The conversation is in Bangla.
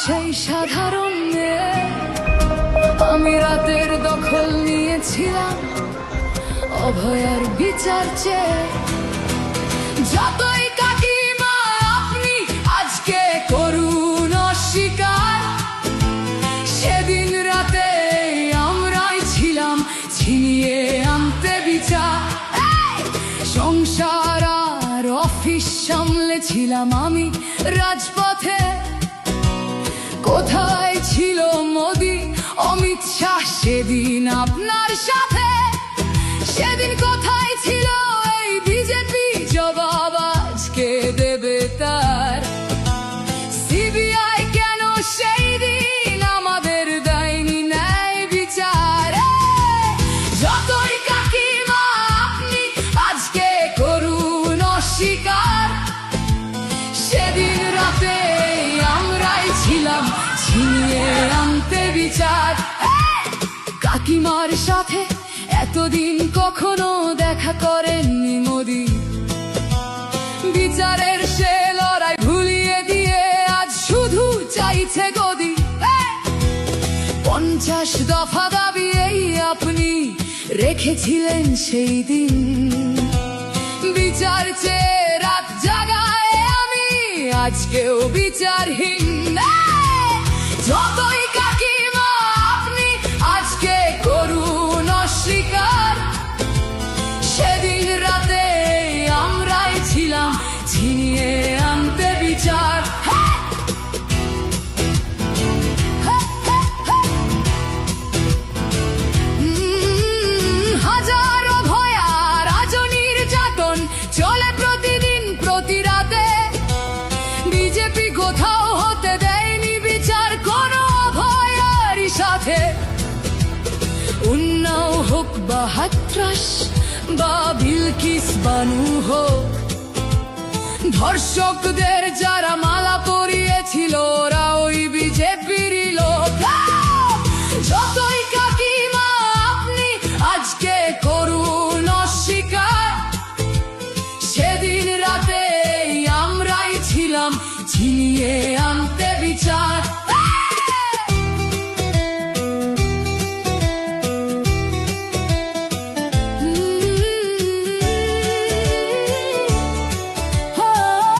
সেই সাধারণ মেয়ে, আমি রাতের দখল নিয়েছিলাম অভয়ার বিচার চেয়ে। যতই কাকিমা আপনি আজকে করুন অস্বীকার, সেদিন রাতে আমরাই ছিলাম ছিনিয়ে আনতে বিচার। সংসার আর অফিস সামলেছিলাম আমি রাজপথে। কোথায় ছিল মোদি অমিত শাহ সেদিন আপনার সাথে? সেদিন কোথায় ছিল এই বিজেপি? জবাব আজকে দেবে তার। সিবিআই কেন সেই দিন আমাদের দেয়নি ন্যায় বিচার? যতই কাকিমা আপনি আজকে করুন অস্বীকার, সেদিন রাতে আমরাই ছিলাম ছিনিয়ে আনতে বিচার। কাকিমার সাথে এতদিন কখনো দেখা করেননি মোদি, বিচারের সে লড়াই ভুলিয়ে দিয়ে আজ শুধু চাইছে গদি। 50 দফা দাবি এই আপনি রেখেছিলেন সেই দিন, বিচার চেয়ে রাত জাগায় আমি আজকেও বিচারহীন। যতই কাকিমা আপনি আজকে করুন অস্বীকার, সেদিন রাতে আমরাই ছিলাম ছিনিয়ে আনতে বিচার। হাজারো ভয়া রাজনীর যাতন চলে প্রতিদিন প্রতি রাতে। বিজেপি কোথাও হতে দেয়নি বিচার কোনো ভয়ারই সাথে। উন্নাও হোক বা হাতরাস বা বিলকিস বানু হোক, ধর্ষকদের যারা মালা পরিয়েছিল ওরা ওই বিজেপিরই লোক। যতই কাকিমা আপনি আজকে করুন অস্বীকার, সেদিন রাতে আমরাই ছিলাম ছিনিয়ে